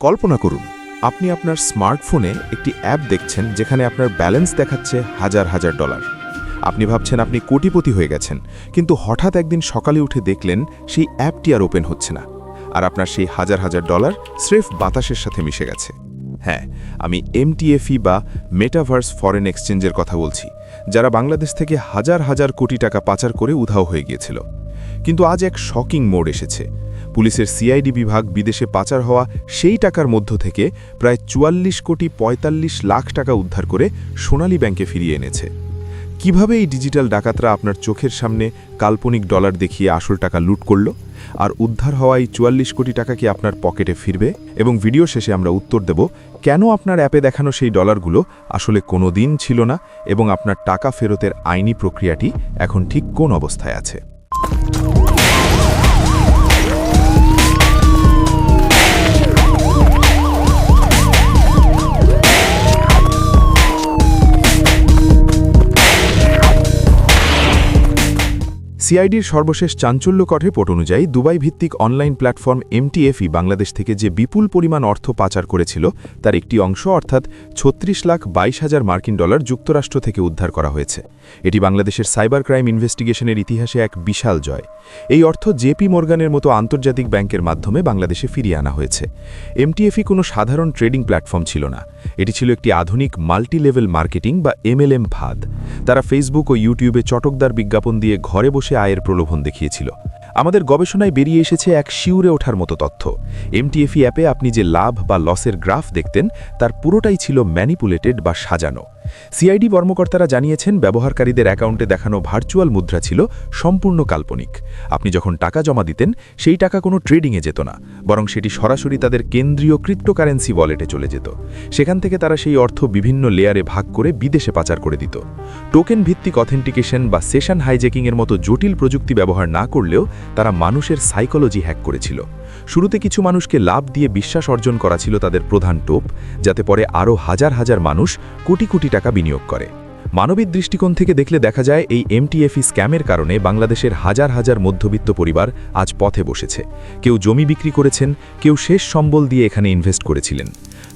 কল্পনা করুন, আপনি আপনার স্মার্টফোনে একটি অ্যাপ দেখছেন যেখানে আপনার ব্যালেন্স দেখাচ্ছে হাজার হাজার ডলার। আপনি ভাবছেন আপনি কোটিপতি হয়ে গেছেন, কিন্তু হঠাৎ একদিন সকালে উঠে দেখলেন সেই অ্যাপটি আর ওপেন হচ্ছে না, আর আপনার সেই হাজার হাজার ডলার স্রেফ বাতাসের সাথে মিশে গেছে। হ্যাঁ, আমি MTFE বা মেটাভার্স ফরেন এক্সচেঞ্জের কথা বলছি, যারা বাংলাদেশ থেকে হাজার হাজার কোটি টাকা পাচার করে উধাও হয়ে গিয়েছিল। কিন্তু আজ এক শকিং মোড় এসেছে। পুলিশের CID বিভাগ বিদেশে পাচার হওয়া সেই টাকার মধ্য থেকে প্রায় 44,45,00,000 টাকা উদ্ধার করে সোনালী ব্যাংকে ফিরিয়ে এনেছে। কিভাবে এই ডিজিটাল ডাকাতরা আপনার চোখের সামনে কাল্পনিক ডলার দেখিয়ে আসল টাকা লুট করল, আর উদ্ধার হওয়া এই 44 কোটি টাকা কি আপনার পকেটে ফিরবে? এবং ভিডিও শেষে আমরা উত্তর দেব কেন আপনার অ্যাপে দেখানো সেই ডলারগুলো আসলে কোনোদিন ছিল না, এবং আপনার টাকা ফেরতের আইনি প্রক্রিয়াটি এখন ঠিক কোন অবস্থায় আছে। CIDর সর্বশেষ চাঞ্চল্যকর রিপোর্ট অনুযায়ী দুবাই ভিত্তিক অনলাইন প্ল্যাটফর্ম MTFE বাংলাদেশ থেকে যে বিপুল পরিমাণ অর্থ পাচার করেছিল তার একটি অংশ অর্থাৎ 36,22,000 মার্কিন ডলার যুক্তরাষ্ট্র থেকে উদ্ধার করা হয়েছে। এটি বাংলাদেশের সাইবার ক্রাইম ইনভেস্টিগেশনের ইতিহাসে এক বিশাল জয়। এই অর্থ JP মর্গানের মতো আন্তর্জাতিক ব্যাংকের মাধ্যমে বাংলাদেশে ফিরিয়ে আনা হয়েছে। MTFE কোনো সাধারণ ট্রেডিং প্ল্যাটফর্ম ছিল না, এটি ছিল একটি আধুনিক মাল্টি লেভেল মার্কেটিং বা MLM ফাঁদ। তারা ফেসবুক ও ইউটিউবে চটকদার বিজ্ঞাপন দিয়ে ঘরে বসে আয়ের প্রলোভন দেখিয়েছিল। আমাদের গবেষণায় বেরিয়ে এসেছে এক শিউরে ওঠার মতো তথ্য। MTFE অ্যাপে আপনি যে লাভ বা লসের গ্রাফ দেখতেন তার পুরোটাই ছিল ম্যানিপুলেটেড বা সাজানো। CID কর্মকর্তারা জানিয়েছেন ব্যবহারকারীদের অ্যাকাউন্টে দেখানো ভার্চুয়াল মুদ্রা ছিল সম্পূর্ণ কাল্পনিক। আপনি যখন টাকা জমা দিতেন সেই টাকা কোনো ট্রেডিংয়ে যেত না, বরং সেটি সরাসরি তাদের কেন্দ্রীয় ক্রিপ্টোকারেন্সি ওয়ালেটে চলে যেত। সেখান থেকে তারা সেই অর্থ বিভিন্ন লেয়ারে ভাগ করে বিদেশে পাচার করে দিত। টোকেন ভিত্তিক অথেন্টিকেশন বা সেশন হাইজ্যাকিংয়ের মতো জটিল প্রযুক্তি ব্যবহার না করলেও তারা মানুষের সাইকোলজি হ্যাক করেছিল। শুরুতে কিছু মানুষকে লাভ দিয়ে বিশ্বাস অর্জন করা ছিল তাদের প্রধান টোপ, যাতে পরে আরও হাজার হাজার মানুষ কোটি কোটি টাকা বিনিয়োগ করে। মানবিক দৃষ্টিকোণ থেকে দেখলে দেখা যায় এই MTFE স্ক্যামের কারণে বাংলাদেশের হাজার হাজার মধ্যবিত্ত পরিবার আজ পথে বসেছে। কেউ জমি বিক্রি করেছেন, কেউ শেষ সম্বল দিয়ে এখানে ইনভেস্ট করেছিলেন।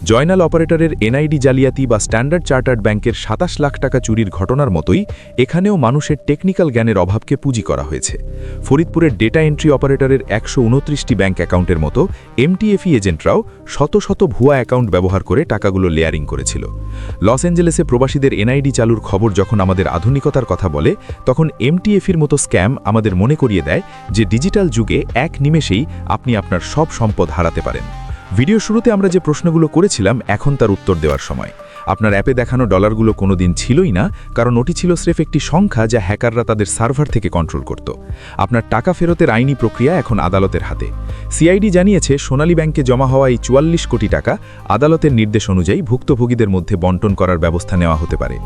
জয়নাল অপারেটরের NID জালিয়াতি বা স্ট্যান্ডার্ড চার্টার্ড ব্যাংকের 27 লাখ টাকা চুরির ঘটনার মতোই এখানেও মানুষের টেকনিক্যাল জ্ঞানের অভাবকে পুঁজি করা হয়েছে। ফরিদপুরের ডেটা এন্ট্রি অপারেটরের 129টি ব্যাংক অ্যাকাউন্টের মতো MTFE এজেন্টরাও শত শত ভুয়া অ্যাকাউন্ট ব্যবহার করে টাকাগুলো লেয়ারিং করেছিল। লস অ্যাঞ্জেলেসে প্রবাসীদের NID চালুর খবর যখন আমাদের আধুনিকতার কথা বলে, তখন MTFEর মতো স্ক্যাম আমাদের মনে করিয়ে দেয় যে ডিজিটাল যুগে এক নিমেষেই আপনি আপনার সব সম্পদ হারাতে পারেন। ভিডিও শুরুতে আমরা যে প্রশ্নগুলো করেছিলাম, এখন তার উত্তর দেওয়ার সময়। আপনার অ্যাপে দেখানো ডলারগুলো কোনোদিন ছিলই না, কারণ ওটি ছিল স্রেফ একটি সংখ্যা যা হ্যাকাররা তাদের সার্ভার থেকে কন্ট্রোল করত। আপনার টাকা ফেরতের আইনি প্রক্রিয়া এখন আদালতের হাতে। CID জানিয়েছে সোনালী ব্যাংকে জমা হওয়া এই 44 কোটি টাকা আদালতের নির্দেশ অনুযায়ী ভুক্তভোগীদের মধ্যে বন্টন করার ব্যবস্থা নেওয়া হতে পারে।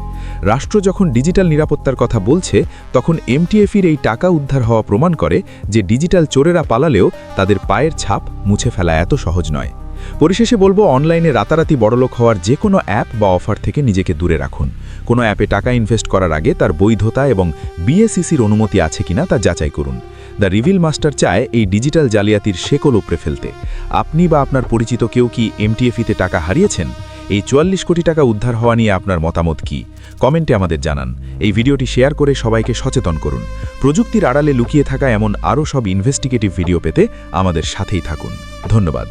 রাষ্ট্র যখন ডিজিটাল নিরাপত্তার কথা বলছে, তখন MTFEর এই টাকা উদ্ধার হওয়া প্রমাণ করে যে ডিজিটাল চোরেরা পালালেও তাদের পায়ের ছাপ মুছে ফেলা এত সহজ নয়। পরিশেষে বলবো, অনলাইনে রাতারাতি বড়লোক হওয়ার যে কোনো অ্যাপ বা অফার থেকে নিজেকে দূরে রাখুন। কোনো অ্যাপে টাকা ইনভেস্ট করার আগে তার বৈধতা এবং BSECর অনুমতি আছে কিনা তা যাচাই করুন। দ্য রিভিল মাস্টার চায় এই ডিজিটাল জালিয়াতির শেকল উপড়ে ফেলতে। আপনি বা আপনার পরিচিত কেউ কি MTFEতে টাকা হারিয়েছেন? এই 44 কোটি টাকা উদ্ধার হওয়া নিয়ে আপনার মতামত কি? কমেন্টে আমাদের জানান। এই ভিডিওটি শেয়ার করে সবাইকে সচেতন করুন। প্রযুক্তির আড়ালে লুকিয়ে থাকা এমন আরও সব ইনভেস্টিগেটিভ ভিডিও পেতে আমাদের সাথেই থাকুন। ধন্যবাদ।